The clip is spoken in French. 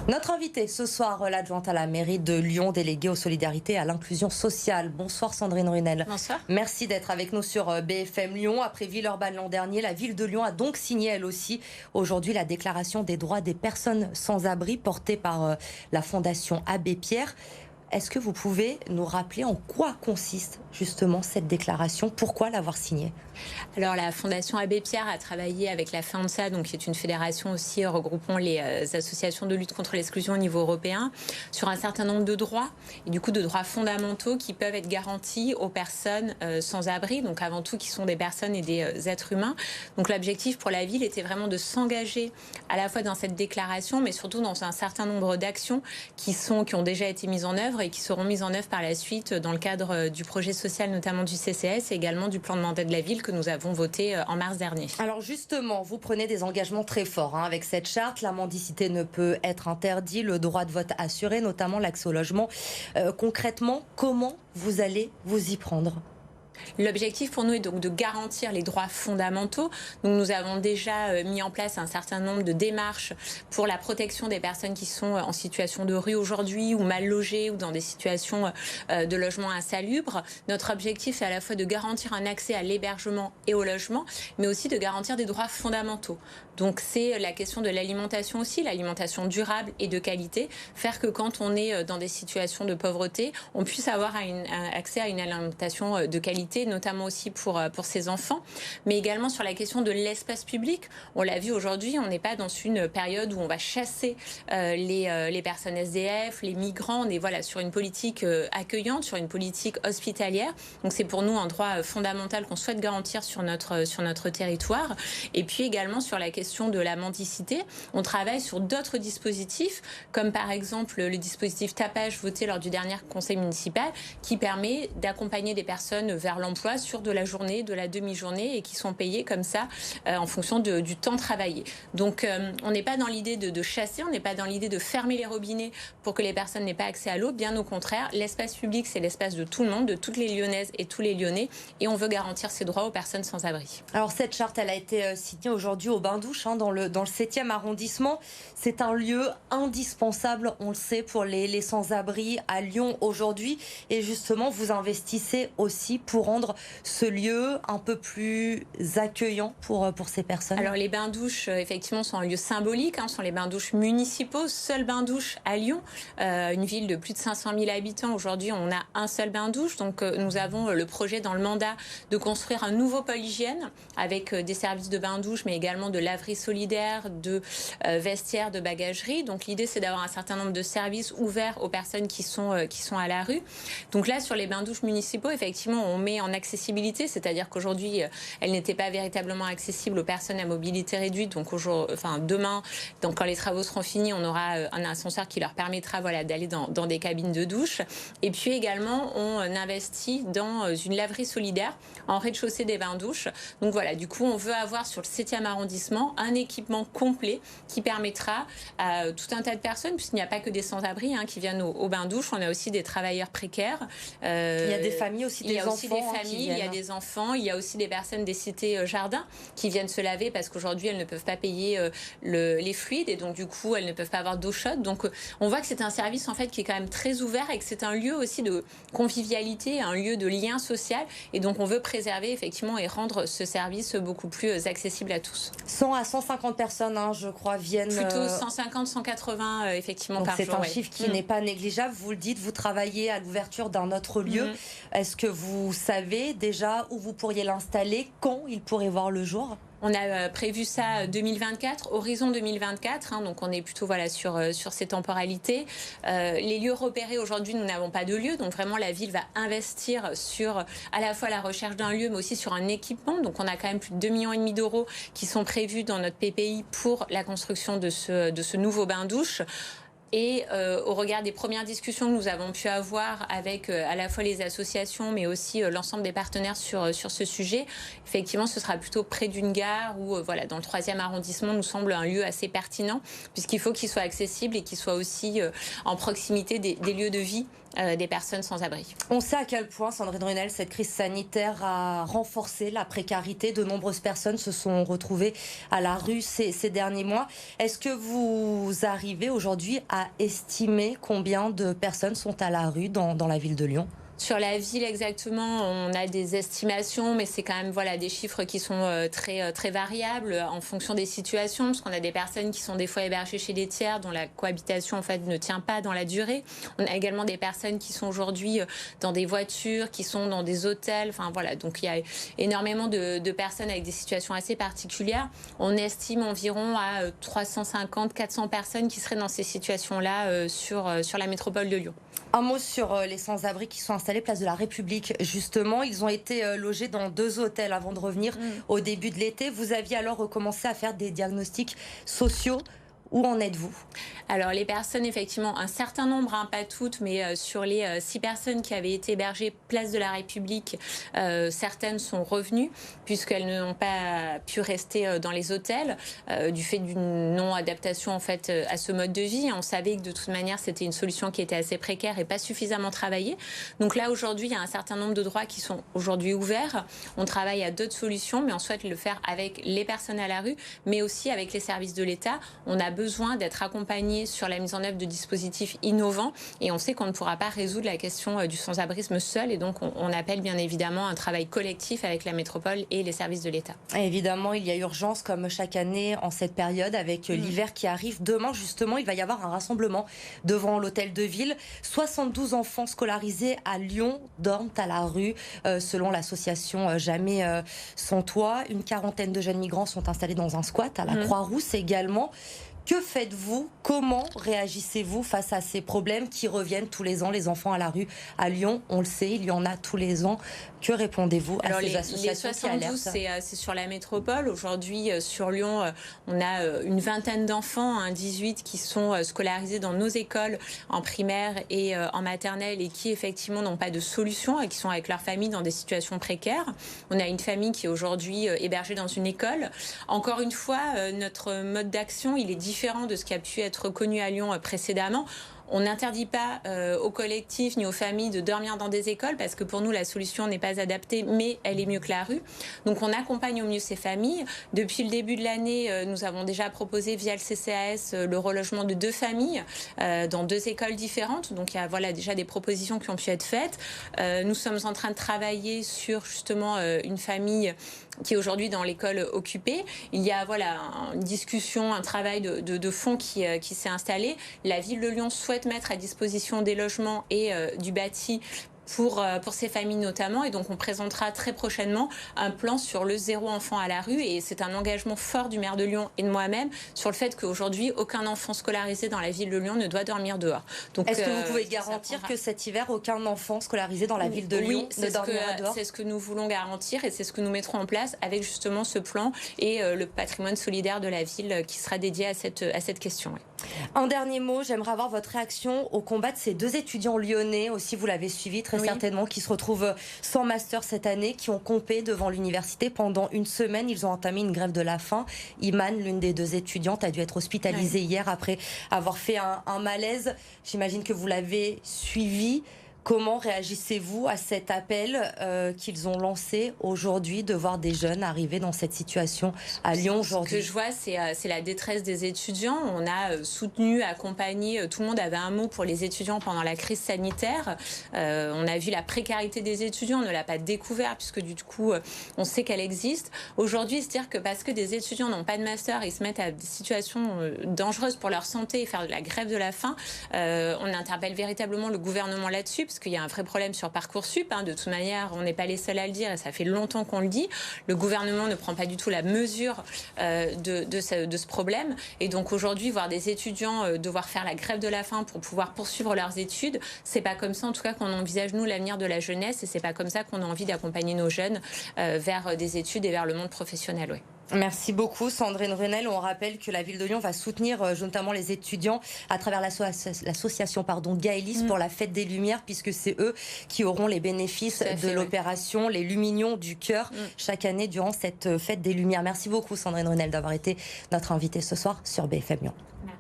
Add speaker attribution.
Speaker 1: Notre invitée ce soir, l'adjointe à la mairie de Lyon, déléguée aux solidarités et à l'inclusion sociale. Bonsoir Sandrine Runel.
Speaker 2: Bonsoir.
Speaker 1: Merci d'être avec nous sur BFM Lyon. Après Villeurbanne l'an dernier, la ville de Lyon a donc signé elle aussi aujourd'hui la déclaration des droits des personnes sans abri portée par la Fondation Abbé Pierre. Est-ce que vous pouvez nous rappeler en quoi consiste justement cette déclaration? Pourquoi l'avoir signée?
Speaker 2: Alors la Fondation Abbé Pierre a travaillé avec la FEANSA, donc qui est une fédération aussi regroupant les associations de lutte contre l'exclusion au niveau européen, sur un certain nombre de droits, et du coup de droits fondamentaux qui peuvent être garantis aux personnes sans abri, donc avant tout qui sont des personnes et des êtres humains. Donc l'objectif pour la ville était vraiment de s'engager à la fois dans cette déclaration, mais surtout dans un certain nombre d'actions qui ont déjà été mises en œuvre et qui seront mises en œuvre par la suite dans le cadre du projet social, notamment du CCS, et également du plan de mandat de la ville que nous avons voté en mars dernier.
Speaker 1: Alors justement, vous prenez des engagements très forts avec cette charte. La mendicité ne peut être interdite, le droit de vote assuré, notamment l'accès au logement. Concrètement, comment vous allez vous y prendre ?
Speaker 2: L'objectif pour nous est donc de garantir les droits fondamentaux. Donc nous avons déjà mis en place un certain nombre de démarches pour la protection des personnes qui sont en situation de rue aujourd'hui ou mal logées ou dans des situations de logement insalubre. Notre objectif est à la fois de garantir un accès à l'hébergement et au logement, mais aussi de garantir des droits fondamentaux. Donc c'est la question de l'alimentation aussi, l'alimentation durable et de qualité, faire que quand on est dans des situations de pauvreté, on puisse avoir accès à une alimentation de qualité, notamment aussi pour ses enfants, mais également sur la question de l'espace public. On l'a vu aujourd'hui, on n'est pas dans une période où on va chasser les personnes SDF, les migrants. On est sur une politique accueillante, sur une politique hospitalière. Donc c'est pour nous un droit fondamental qu'on souhaite garantir sur notre territoire. Et puis également sur la question de la mendicité, on travaille sur d'autres dispositifs, comme par exemple le dispositif tapage voté lors du dernier conseil municipal, qui permet d'accompagner des personnes vers l'emploi sur de la journée, de la demi-journée, et qui sont payés comme ça en fonction du temps travaillé. Donc on n'est pas dans l'idée de chasser, on n'est pas dans l'idée de fermer les robinets pour que les personnes n'aient pas accès à l'eau. Bien au contraire, l'espace public, c'est l'espace de tout le monde, de toutes les Lyonnaises et tous les Lyonnais, et on veut garantir ces droits aux personnes sans abri.
Speaker 1: Alors cette charte, elle a été signée aujourd'hui au Bain-Douche, dans le 7e arrondissement. C'est un lieu indispensable, on le sait, pour les sans-abri à Lyon aujourd'hui. Et justement, vous investissez aussi pour rendre ce lieu un peu plus accueillant pour ces personnes.
Speaker 2: Alors les bains-douches, effectivement, sont un lieu symbolique, sont les bains-douches municipaux, seul bain-douche à Lyon, une ville de plus de 500 000 habitants. Aujourd'hui, on a un seul bain-douche, donc nous avons le projet dans le mandat de construire un nouveau pôle hygiène avec des services de bain-douche, mais également de laverie solidaire, de vestiaires, de bagagerie. Donc l'idée, c'est d'avoir un certain nombre de services ouverts aux personnes qui sont à la rue. Donc là, sur les bains-douches municipaux, effectivement, on met en accessibilité, c'est-à-dire qu'aujourd'hui, elles n'étaient pas véritablement accessibles aux personnes à mobilité réduite. Donc demain, quand les travaux seront finis, on aura un ascenseur qui leur permettra d'aller dans des cabines de douche. Et puis également, on investit dans une laverie solidaire en rez-de-chaussée des bains-douches. Donc voilà, du coup, on veut avoir sur le 7e arrondissement un équipement complet qui permettra à tout un tas de personnes, puisqu'il n'y a pas que des sans-abri qui viennent au bain-douche, on a aussi des travailleurs précaires.
Speaker 1: Il y a des familles aussi,
Speaker 2: il y a aussi des familles, il y a des enfants, il y a aussi des personnes des cités jardins qui viennent se laver parce qu'aujourd'hui elles ne peuvent pas payer les fluides et donc du coup elles ne peuvent pas avoir d'eau chaude. Donc on voit que c'est un service en fait qui est quand même très ouvert et que c'est un lieu aussi de convivialité, un lieu de lien social, et donc on veut préserver effectivement et rendre ce service beaucoup plus accessible à tous.
Speaker 1: 100 à 150 personnes, je crois, viennent...
Speaker 2: Plutôt 150, 180 effectivement par jour.
Speaker 1: C'est un chiffre qui n'est pas négligeable. Vous le dites, vous travaillez à l'ouverture d'un autre lieu. Est-ce que vous savez déjà où vous pourriez l'installer, quand il pourrait voir le jour ?
Speaker 2: On a prévu ça 2024, horizon 2024, donc on est plutôt sur ces temporalités. Les lieux repérés aujourd'hui, nous n'avons pas de lieu, donc vraiment la ville va investir sur à la fois la recherche d'un lieu, mais aussi sur un équipement. Donc on a quand même plus de 2,5 millions d'euros qui sont prévus dans notre PPI pour la construction de ce nouveau bain-douche. Et au regard des premières discussions que nous avons pu avoir avec à la fois les associations, mais aussi l'ensemble des partenaires sur ce sujet, effectivement, ce sera plutôt près d'une gare ou dans le 3e arrondissement, nous semble un lieu assez pertinent, puisqu'il faut qu'il soit accessible et qu'il soit aussi en proximité des lieux de vie des personnes sans abri.
Speaker 1: On sait à quel point, Sandrine Runel, cette crise sanitaire a renforcé la précarité. De nombreuses personnes se sont retrouvées à la rue ces derniers mois. Est-ce que vous arrivez aujourd'hui à à estimer combien de personnes sont à la rue dans la ville de Lyon?
Speaker 2: Sur la ville exactement, on a des estimations, mais c'est quand même des chiffres qui sont très variables en fonction des situations, parce qu'on a des personnes qui sont des fois hébergées chez des tiers, dont la cohabitation en fait ne tient pas dans la durée. On a également des personnes qui sont aujourd'hui dans des voitures, qui sont dans des hôtels. Enfin voilà, donc il y a énormément de personnes avec des situations assez particulières. On estime environ à 350-400 personnes qui seraient dans ces situations-là sur la métropole de Lyon.
Speaker 1: Un mot sur les sans-abri qui sont installés place de la République. Justement, ils ont été logés dans 2 hôtels avant de revenir au début de l'été. Vous aviez alors recommencé à faire des diagnostics sociaux. Où en êtes-vous?
Speaker 2: Alors les personnes, effectivement, un certain nombre, pas toutes, mais sur les 6 personnes qui avaient été hébergées place de la République, certaines sont revenues puisqu'elles n'ont pas pu rester dans les hôtels du fait d'une non-adaptation en fait à ce mode de vie. On savait que de toute manière c'était une solution qui était assez précaire et pas suffisamment travaillée. Donc là aujourd'hui il y a un certain nombre de droits qui sont aujourd'hui ouverts. On travaille à d'autres solutions, mais on souhaite le faire avec les personnes à la rue, mais aussi avec les services de l'État. On a besoin d'être accompagné sur la mise en œuvre de dispositifs innovants et on sait qu'on ne pourra pas résoudre la question du sans-abrisme seul et donc on appelle bien évidemment un travail collectif avec la métropole et les services de l'État.
Speaker 1: Évidemment, il y a urgence comme chaque année en cette période avec l'hiver qui arrive. Demain justement, il va y avoir un rassemblement devant l'hôtel de ville. 72 enfants scolarisés à Lyon dorment à la rue selon l'association Jamais sans toit. Une quarantaine de jeunes migrants sont installés dans un squat à la Croix-Rousse également. Que faites-vous? Comment réagissez-vous face à ces problèmes qui reviennent tous les ans? Les enfants à la rue à Lyon, on le sait, il y en a tous les ans. Que répondez-vous à ces associations qui alertent?
Speaker 2: Les 72, c'est sur la métropole. Aujourd'hui, sur Lyon, on a une vingtaine d'enfants, 18 qui sont scolarisés dans nos écoles en primaire et en maternelle et qui effectivement n'ont pas de solution et qui sont avec leur famille dans des situations précaires. On a une famille qui est aujourd'hui hébergée dans une école. Encore une fois, notre mode d'action, il est différent de ce qui a pu être connu à Lyon précédemment. On n'interdit pas aux collectifs ni aux familles de dormir dans des écoles parce que pour nous, la solution n'est pas adaptée, mais elle est mieux que la rue. Donc on accompagne au mieux ces familles. Depuis le début de l'année, nous avons déjà proposé via le CCAS le relogement de 2 familles dans 2 écoles différentes. Donc il y a déjà des propositions qui ont pu être faites. Nous sommes en train de travailler sur justement une famille qui est aujourd'hui dans l'école occupée. Il y a une discussion, un travail de fond qui s'est installé. La ville de Lyon souhaite mettre à disposition des logements et du bâti pour ces familles notamment. Et donc, on présentera très prochainement un plan sur le 0 enfant à la rue. Et c'est un engagement fort du maire de Lyon et de moi-même sur le fait qu'aujourd'hui, aucun enfant scolarisé dans la ville de Lyon ne doit dormir dehors. Donc,
Speaker 1: est-ce que vous pouvez garantir que cet hiver, aucun enfant scolarisé dans la ville de Lyon ne dormira dehors?
Speaker 2: C'est ce que nous voulons garantir et c'est ce que nous mettrons en place avec justement ce plan et le patrimoine solidaire de la ville qui sera dédié à cette question. Oui.
Speaker 1: Un dernier mot, j'aimerais avoir votre réaction au combat de ces 2 étudiants lyonnais, aussi vous l'avez suivi très certainement, qui se retrouvent sans master cette année, qui ont campé devant l'université pendant une semaine. Ils ont entamé une grève de la faim. Imane, l'une des 2 étudiantes, a dû être hospitalisée hier après avoir fait un malaise. J'imagine que vous l'avez suivi. Comment réagissez-vous à cet appel qu'ils ont lancé aujourd'hui de voir des jeunes arriver dans cette situation à Lyon aujourd'hui?
Speaker 2: Ce que je vois, c'est la détresse des étudiants. On a soutenu, accompagné, tout le monde avait un mot pour les étudiants pendant la crise sanitaire. On a vu la précarité des étudiants, on ne l'a pas découvert puisque du coup, on sait qu'elle existe. Aujourd'hui, se dire que parce que des étudiants n'ont pas de master, ils se mettent à des situations dangereuses pour leur santé et faire de la grève de la faim, on interpelle véritablement le gouvernement là-dessus. Parce qu'il y a un vrai problème sur Parcoursup. De toute manière, on n'est pas les seuls à le dire et ça fait longtemps qu'on le dit. Le gouvernement ne prend pas du tout la mesure de ce problème. Et donc aujourd'hui, voir des étudiants devoir faire la grève de la faim pour pouvoir poursuivre leurs études, c'est pas comme ça en tout cas qu'on envisage nous l'avenir de la jeunesse et c'est pas comme ça qu'on a envie d'accompagner nos jeunes vers des études et vers le monde professionnel. Oui.
Speaker 1: Merci beaucoup Sandrine Renel. On rappelle que la ville de Lyon va soutenir notamment les étudiants à travers l'association Gaëlis pour la fête des Lumières, puisque c'est eux qui auront les bénéfices de l'opération Les Lumignons du Cœur chaque année durant cette fête des Lumières. Merci beaucoup Sandrine Renel d'avoir été notre invitée ce soir sur BFM Lyon.
Speaker 2: Merci.